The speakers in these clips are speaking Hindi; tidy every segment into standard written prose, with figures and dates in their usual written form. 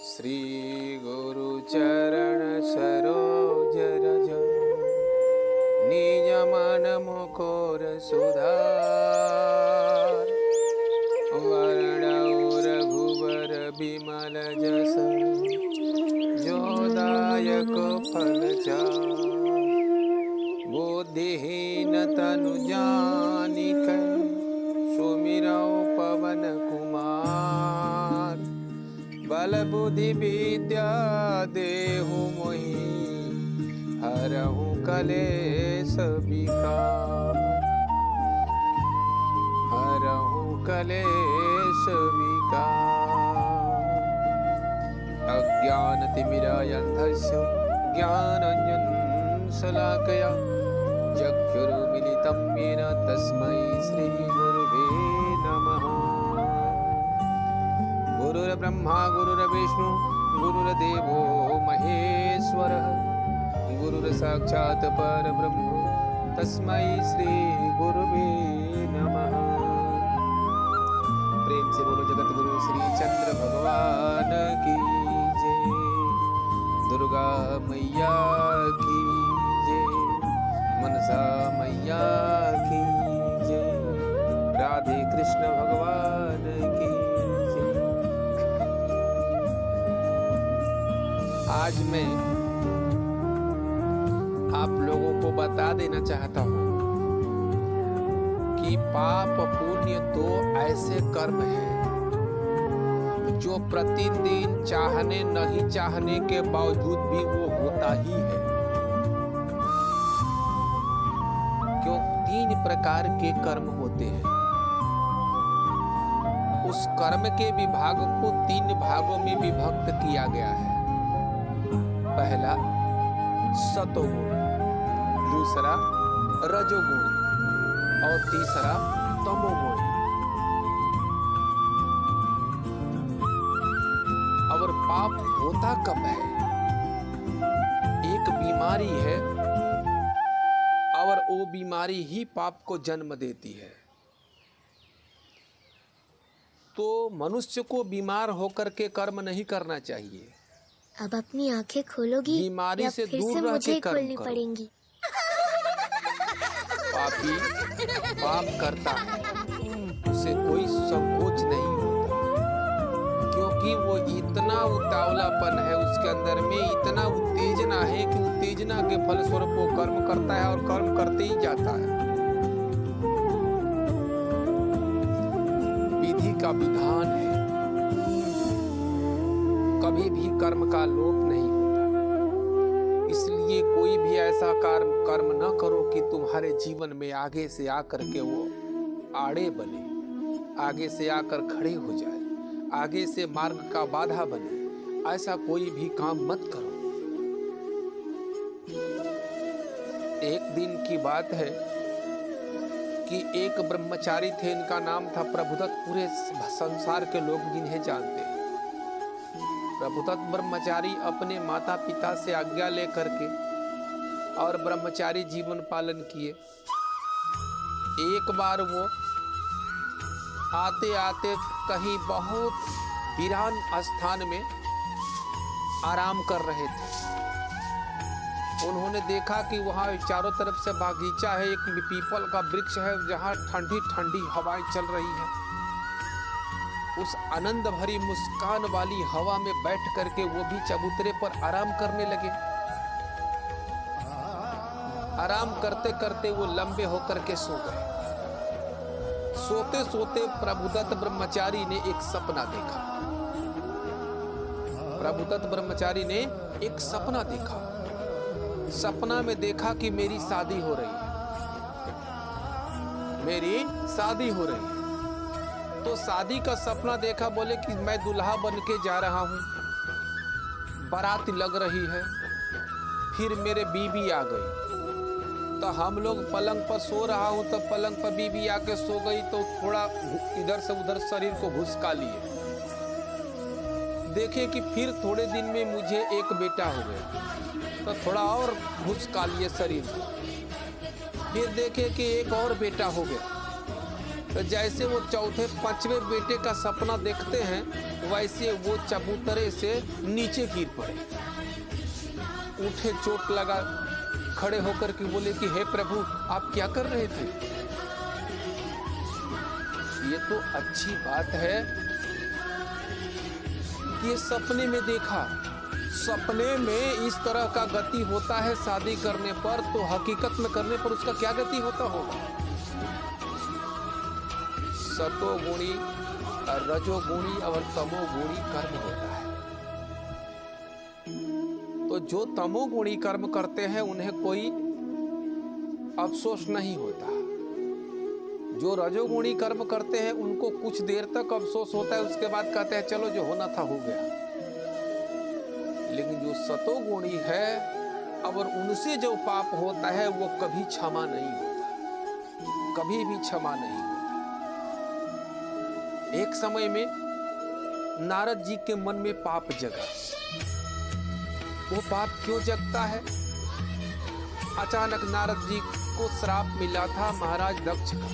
श्री गुरु चरण सरोज रज निज मन मुकुर सुधार वरण रघुवर बिमल जस जो दायक फल चार बुद्धिहीन तनु जानिक सुमिरौ पवन कुमार बल बुद्धि विद्या देहु मोहि हरहु कलेश विकार हरहु कलेश विकार अज्ञानतिमिरान्धस्य ज्ञानाञ्जनं शलाकया चक्षुरुन्मिलितं येन तस्मै श्री गुरुवे नमः। गुरुर्ब्रह्मा गुरुर्विष्णु गुरुर्देवो महेश्वरः गुरुर्साक्षात् परब्रह्म तस्मै श्री गुरुवे नमः। प्रेम से बोलो जगत गुरु श्री चंद्र भगवान की जय। दुर्गा मैया की जय। मनसा मैया की जय। राधे कृष्ण भगवान की जय। आज मैं आप लोगों को बता देना चाहता हूं कि पाप पुण्य दो ऐसे कर्म हैं जो प्रतिदिन चाहने नहीं चाहने के बावजूद भी वो होता ही है। क्यों? तीन प्रकार के कर्म होते हैं। उस कर्म के विभाग को तीन भागों में विभक्त किया गया है। पहला सतोगुण, दूसरा रजोगुण और तीसरा तमोगुण। और पाप होता कब है? एक बीमारी है और वो बीमारी ही पाप को जन्म देती है। तो मनुष्य को बीमार होकर के कर्म नहीं करना चाहिए। अब अपनी आंखें खोलोगी बीमारी या से फिर दूर से रह मुझे के कर्म खोलनी करो। पड़ेंगी? पापी पाप करता है, उसे कोई संकोच नहीं होता, क्योंकि वो इतना उतावलापन है उसके अंदर में, इतना उत्तेजना है कि उत्तेजना के फलस्वरूप वो कर्म करता है और कर्म करते ही जाता है। विधि का विधान है, कभी भी कर्म का लोप नहीं होता। इसलिए कोई भी ऐसा कर्म न करो कि तुम्हारे जीवन में आगे से आकर के वो आड़े बने, आगे से आकर खड़े हो जाए, आगे से मार्ग का बाधा बने। ऐसा कोई भी काम मत करो। एक दिन की बात है कि एक ब्रह्मचारी थे, इनका नाम था प्रभुदत्त। पूरे संसार के लोग जिन्हें जानते हैं। प्रभुदत्त ब्रह्मचारी अपने माता पिता से आज्ञा लेकर के और ब्रह्मचारी जीवन पालन किए। एक बार वो आते आते कहीं बहुत वीरान स्थान में आराम कर रहे थे। उन्होंने देखा कि वहाँ चारों तरफ से बागीचा है, एक पीपल का वृक्ष है जहाँ ठंडी ठंडी हवाएं चल रही हैं। उस आनंद भरी मुस्कान वाली हवा में बैठ करके वो भी चबूतरे पर आराम करने लगे। आराम करते करते वो लंबे होकर के सो गए। सोते सोते प्रभुदत्त ब्रह्मचारी ने एक सपना देखा। प्रभुदत्त ब्रह्मचारी ने एक सपना देखा। सपना में देखा कि मेरी शादी हो रही है, मेरी शादी हो रही है। तो शादी का सपना देखा, बोले कि मैं दूल्हा बन के जा रहा हूँ, बारात लग रही है। फिर मेरे बीवी आ गई, तो हम लोग पलंग पर सो रहा हूँ, तो पलंग पर बीवी आके सो गई, तो थोड़ा इधर से उधर शरीर को घुसका लिए। देखे कि फिर थोड़े दिन में मुझे एक बेटा हो गया, तो थोड़ा और घुसका लिए शरीर को। फिर देखे कि एक और बेटा हो गया। तो जैसे वो चौथे पांचवें बेटे का सपना देखते हैं, वैसे वो चबूतरे से नीचे गिर पड़े, उठे, चोट लगा, खड़े होकर के बोले कि हे प्रभु, आप क्या कर रहे थे? ये तो अच्छी बात है कि ये सपने में देखा। सपने में इस तरह का गति होता है शादी करने पर, तो हकीकत में करने पर उसका क्या गति होता होगा? सतोगुणी, रजोगुणी और तमोगुणी कर्म होता है। तो जो तमोगुणी कर्म करते हैं उन्हें कोई अफसोस नहीं होता। जो रजोगुणी कर्म करते हैं उनको कुछ देर तक अफसोस होता है, उसके बाद कहते हैं चलो जो होना था हो गया। लेकिन जो सतोगुणी है, और उनसे जो पाप होता है वो कभी क्षमा नहीं होता, कभी भी क्षमा नहीं होता। एक समय में नारद जी के मन में पाप जगा। वो पाप क्यों जगता है? अचानक नारद जी को श्राप मिला था महाराज दक्ष का।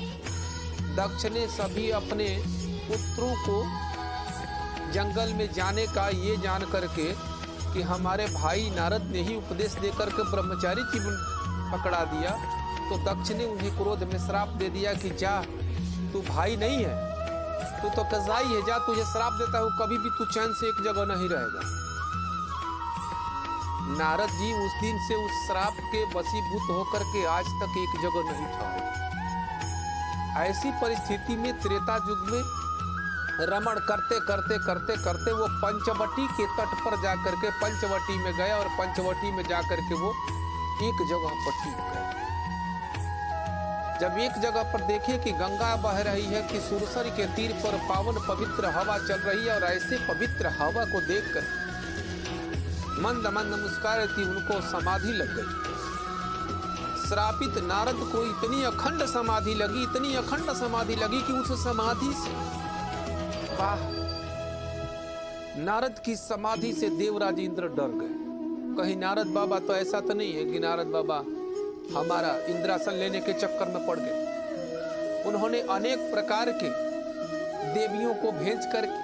दक्ष ने सभी अपने पुत्रों को जंगल में जाने का ये जान करके कि हमारे भाई नारद ने ही उपदेश देकर के ब्रह्मचारी जीवन पकड़ा दिया, तो दक्ष ने उन्हें क्रोध में श्राप दे दिया कि जा, तू भाई नहीं है, तू तो कसाई है, जा, तुझे श्राप देता हूं, कभी भी तू चैन से एक जगह नहीं रहेगा। नारद जी उस दिन से उस श्राप के वशीभूत होकर के आज तक एक जगह नहीं ठहरे। ऐसी परिस्थिति में त्रेता युग में रमण करते करते करते करते वो पंचवटी के तट पर जाकर के पंचवटी में गए, और पंचवटी में जाकर के वो एक जगह पर टिक गए। जब एक जगह पर देखे कि गंगा बह रही है, कि सुरसर के तीर पर पावन पवित्र हवा चल रही है, और ऐसे पवित्र हवा को देखकर मंद मंद मुस्कुराई थी, उनको समाधि लग गई। श्रापित नारद को इतनी अखंड समाधि लगी, इतनी अखंड समाधि लगी कि उस समाधि से, वाह, नारद की समाधि से देवराज इंद्र डर गए। कहीं नारद बाबा तो ऐसा तो नहीं है कि नारद बाबा हमारा इंद्रासन लेने के चक्कर में पड़ गए। उन्होंने अनेक प्रकार के देवियों को भेज करके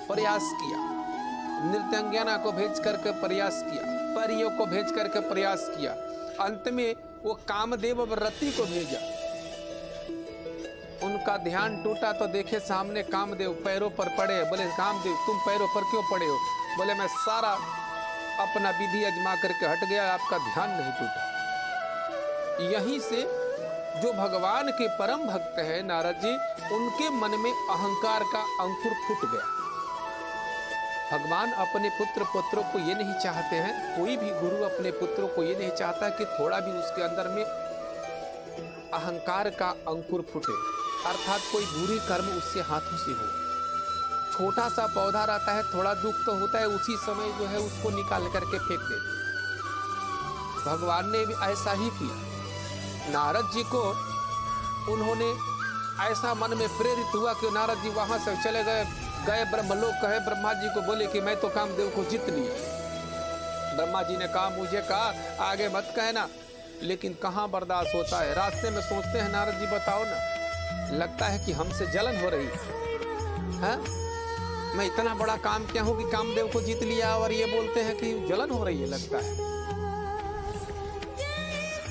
प्रयास किया, नृत्यांगना को भेज करके प्रयास किया, परियों को भेज करके प्रयास किया। अंत में वो कामदेव और रति को भेजा। उनका ध्यान टूटा तो देखे सामने कामदेव पैरों पर पड़े। बोले कामदेव तुम पैरों पर क्यों पड़े हो? बोले मैं सारा अपना विधि अजमा करके हट गया, आपका ध्यान नहीं टूटा। यहीं से जो भगवान के परम भक्त है नारद जी, उनके मन में अहंकार का अंकुर फूट गया। भगवान अपने पुत्र पुत्रों को ये नहीं चाहते हैं, कोई भी गुरु अपने पुत्रों को ये नहीं चाहता कि थोड़ा भी उसके अंदर में अहंकार का अंकुर फूटे, अर्थात कोई बुरी कर्म उससे हाथों से हो। छोटा सा पौधा रहता है, थोड़ा दुख तो होता है, उसी समय जो है उसको निकाल करके फेंक देते। भगवान ने भी ऐसा ही किया। नारद जी को उन्होंने ऐसा मन में प्रेरित हुआ कि नारद जी वहां से चले गए ब्रह्मलोक, कहे ब्रह्मा जी को, बोले कि मैं तो कामदेव को जीत लिया। ब्रह्मा जी ने कहा मुझे कहा आगे मत कहना, लेकिन कहाँ बर्दाश्त होता है। रास्ते में सोचते हैं नारद जी बताओ ना, लगता है कि हमसे जलन हो रही है। मैं इतना बड़ा काम क्या हूँ कि कामदेव को जीत लिया, और ये बोलते हैं कि जलन हो रही है, लगता है।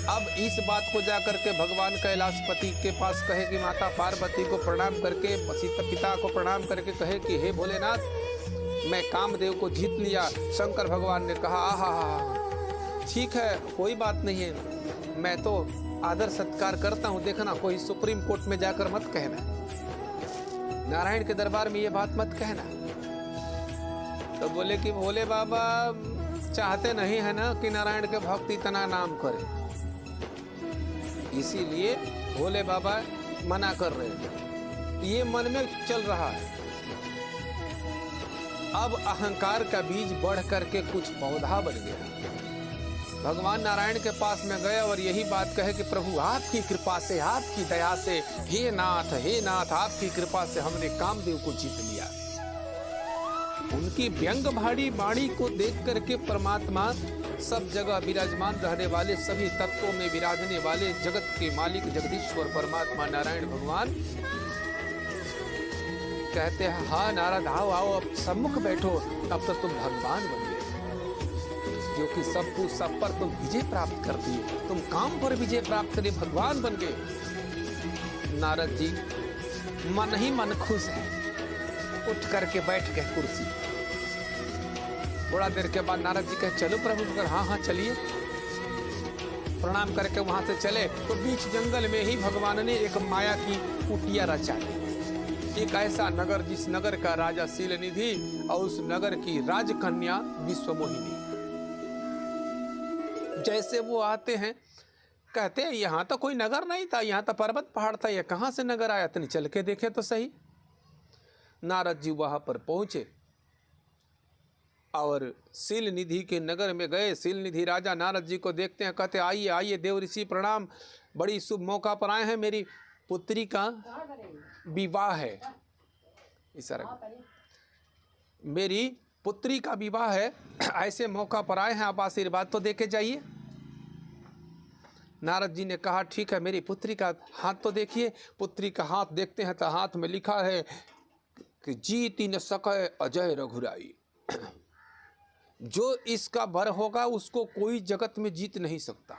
अब इस बात को जाकर के भगवान कैलाशपति के पास कहे कि माता पार्वती को प्रणाम करके, सीता पिता को प्रणाम करके कहे कि हे भोलेनाथ, मैं कामदेव को जीत लिया। शंकर भगवान ने कहा आहा, ठीक है, कोई बात नहीं है, मैं तो आदर सत्कार करता हूँ, देखना कोई सुप्रीम कोर्ट में जाकर मत कहना, नारायण के दरबार में ये बात मत कहना। तो बोले कि भोले बाबा चाहते नहीं है ना कि नारायण के भक्त इतना नाम करे, इसीलिए भोले बाबा मना कर रहे हैं। ये मन में चल रहा है। अब अहंकार का बीज बढ़ करके कुछ पौधा बन गया। भगवान नारायण के पास में गए और यही बात कहे कि प्रभु आपकी कृपा से, आपकी दया से, हे नाथ आपकी कृपा से हमने कामदेव को जीत लिया। उनकी व्यंग भाड़ी वाणी को देख करके परमात्मा सब जगह विराजमान रहने वाले, सभी तत्वों में विराजने वाले जगत के मालिक जगदीश्वर परमात्मा नारायण भगवान कहते हैं, हाँ नारद आओ आओ, अब सम्मुख बैठो, अब तो तुम भगवान बन गए, जो कि सब कुछ सब पर तुम विजय प्राप्त कर दिए, तुम काम पर विजय प्राप्त करे, भगवान बन गए। नारद जी मन ही मन खुश है, उठ करके बैठ गए कुर्सी। थोड़ा देर के बाद नारद जी कहे, चलो प्रभु, कर हाँ हाँ चलिए। प्रणाम करके वहां से चले तो बीच जंगल में ही भगवान ने एक माया की कुटिया रचा दी। एक ऐसा नगर जिस नगर का राजा शीलनिधि और उस नगर की राजकन्या विश्वमोहिनी। जैसे वो आते हैं, कहते हैं यहाँ तो कोई नगर नहीं था, यहाँ तो पर्वत पहाड़ था, ये कहाँ से नगर आया, तनी चल के देखे तो सही। नारद जी वहां पर पहुंचे और शीलनिधि के नगर में गए। शीलनिधि राजा नारद जी को देखते हैं, कहते आइए आइए देव ऋषि प्रणाम, बड़ी शुभ मौका पर आए हैं, मेरी पुत्री का विवाह है, इशारा, मेरी पुत्री का विवाह है, ऐसे मौका पर आए हैं, आप आशीर्वाद तो देके जाइए। नारद जी ने कहा, ठीक है, मेरी पुत्री का हाथ तो देखिए। पुत्री का हाथ देखते हैं तो हाथ में लिखा है कि जीति न सके अजय रघुराई। जो इसका वर होगा उसको कोई जगत में जीत नहीं सकता,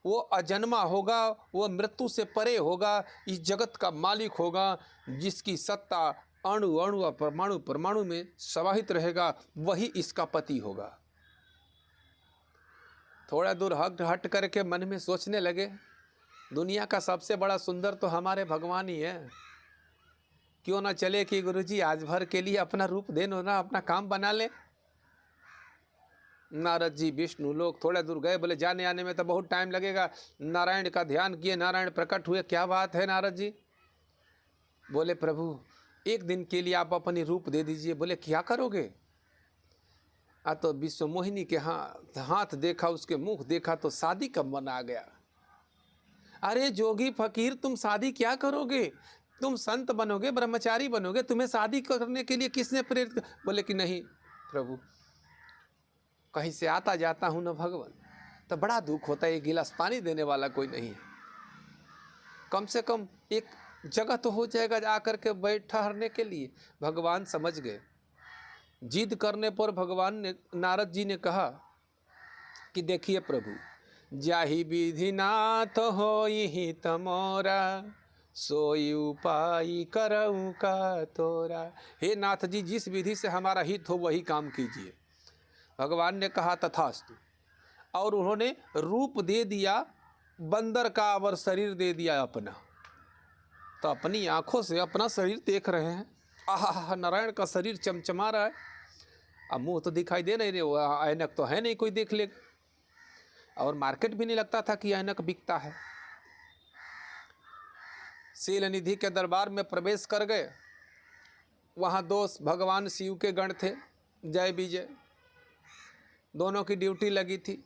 वो अजन्मा होगा, वो मृत्यु से परे होगा, इस जगत का मालिक होगा, जिसकी सत्ता अणु अणु और परमाणु परमाणु में समाहित रहेगा, वही इसका पति होगा। थोड़ा दूर हट करके मन में सोचने लगे, दुनिया का सबसे बड़ा सुंदर तो हमारे भगवान ही है, क्यों ना चले कि गुरुजी आज भर के लिए अपना रूप दे दो ना, अपना काम बना ले। नारद जी विष्णु लोग थोड़ा दूर गए, बोले जाने आने में तो बहुत टाइम लगेगा। नारायण का ध्यान किए, नारायण प्रकट हुए, क्या बात है नारद जी? बोले प्रभु एक दिन के लिए आप अपनी रूप दे दीजिए। बोले क्या करोगे? तो विश्वमोहिनी के हाथ देखा, उसके मुख देखा तो शादी का मन आ गया। अरे जोगी फकीर, तुम शादी क्या करोगे? तुम संत बनोगे, ब्रह्मचारी बनोगे, तुम्हें शादी करने के लिए किसने प्रेरित? बोले कि नहीं प्रभु, कहीं से आता जाता हूँ ना भगवान, तो बड़ा दुख होता है, एक गिलास पानी देने वाला कोई नहीं है, कम से कम एक जगह तो हो जाएगा आकर के बैठ ठहरने के लिए। भगवान समझ गए। जिद करने पर भगवान ने, नारद जी ने कहा कि देखिए प्रभु, जाहि विधि नाथ होई ही तमोरा, सोई उपाय करऊं का तोरा। हे नाथ जी, जिस विधि से हमारा हित हो वही काम कीजिए। भगवान ने कहा तथास्तु, और उन्होंने रूप दे दिया बंदर का और शरीर दे दिया अपना। तो अपनी आंखों से अपना शरीर देख रहे हैं, आहा नारायण का शरीर चमचमा रहा है। अब मुंह तो दिखाई दे नहीं रहे, ऐनक तो है नहीं कोई देख लेगा, और मार्केट भी नहीं लगता था कि ऐनक बिकता है। शीलनिधि के दरबार में प्रवेश कर गए। वहाँ दो भगवान शिव के गण थे, जय विजय, दोनों की ड्यूटी लगी थी।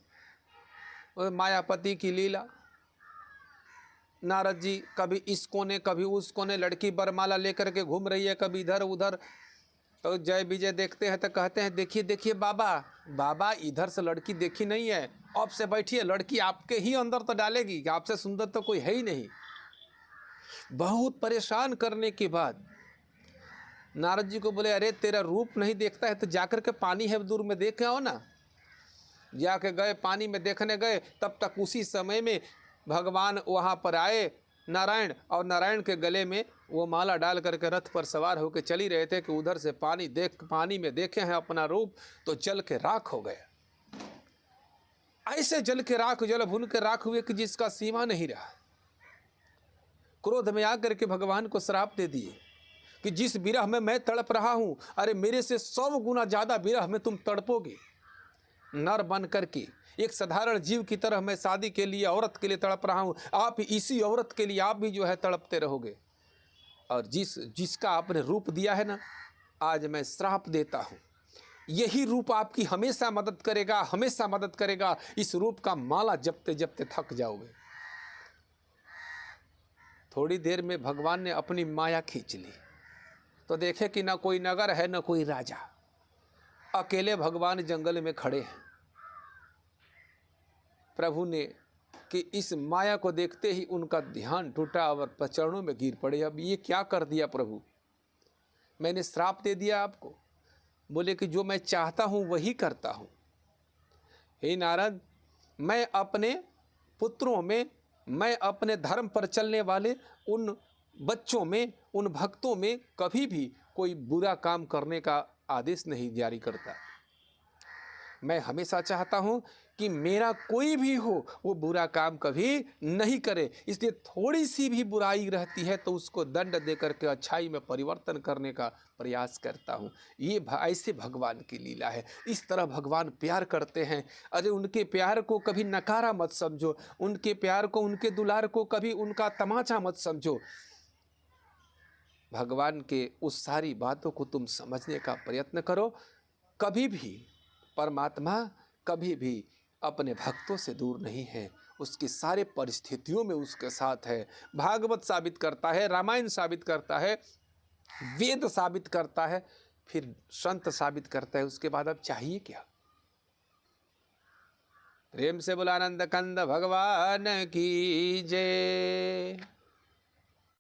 मायापति की लीला, नारद जी कभी इस कोने कभी उस कोने लड़की बरमाला लेकर के घूम रही है, कभी इधर उधर। तो जय विजय देखते हैं तो कहते हैं, देखिए देखिए बाबा, बाबा इधर से लड़की देखी नहीं है, अब से बैठिए, लड़की आपके ही अंदर तो डालेगी कि आपसे सुंदर तो कोई है ही नहीं। बहुत परेशान करने के बाद नारद जी को बोले, अरे तेरा रूप नहीं देखता है तो जाकर के पानी है दूर में देख आओ ना। जाके गए, पानी में देखने गए, तब तक उसी समय में भगवान वहाँ पर आए नारायण, और नारायण के गले में वो माला डाल करके रथ पर सवार होकर चली रहे थे कि उधर से पानी में देखे हैं अपना रूप तो जल के राख हो गए। ऐसे जल के राख, जल भुन के राख हुए कि जिसका सीमा नहीं रहा। क्रोध में आकर के भगवान को श्राप दे दिए कि जिस विरह में मैं तड़प रहा हूँ, अरे मेरे से 100 गुना ज़्यादा विरह में तुम तड़पोगे। नर बन करके एक साधारण जीव की तरह मैं शादी के लिए, औरत के लिए तड़प रहा हूँ, आप इसी औरत के लिए आप भी जो है तड़पते रहोगे। और जिसका आपने रूप दिया है ना, आज मैं श्राप देता हूँ, यही रूप आपकी हमेशा मदद करेगा, हमेशा मदद करेगा। इस रूप का माला जपते जपते थक जाओगे। थोड़ी देर में भगवान ने अपनी माया खींच ली तो देखे कि ना कोई नगर है ना कोई राजा। अकेले भगवान जंगल में खड़े हैं। प्रभु ने कि इस माया को देखते ही उनका ध्यान टूटा और चरणों में गिर पड़े। अब ये क्या कर दिया प्रभु, मैंने श्राप दे दिया आपको। बोले कि जो मैं चाहता हूँ वही करता हूँ। हे नारद, मैं अपने पुत्रों में, मैं अपने धर्म पर चलने वाले उन बच्चों में, उन भक्तों में कभी भी कोई बुरा काम करने का आदेश नहीं जारी करता। मैं हमेशा चाहता हूँ कि मेरा कोई भी हो वो बुरा काम कभी नहीं करे। इसलिए थोड़ी सी भी बुराई रहती है तो उसको दंड दे करके अच्छाई में परिवर्तन करने का प्रयास करता हूँ। ये ऐसे भगवान की लीला है। इस तरह भगवान प्यार करते हैं। अरे उनके प्यार को कभी नकारा मत समझो, उनके प्यार को, उनके दुलार को कभी उनका तमाचा मत समझो। भगवान के उस सारी बातों को तुम समझने का प्रयत्न करो। कभी भी परमात्मा कभी भी अपने भक्तों से दूर नहीं है, उसकी सारे परिस्थितियों में उसके साथ है। भागवत साबित करता है, रामायण साबित करता है, वेद साबित करता है, फिर संत साबित करता है। उसके बाद अब चाहिए क्या? प्रेम से बोला आनंद कंद भगवान की जय।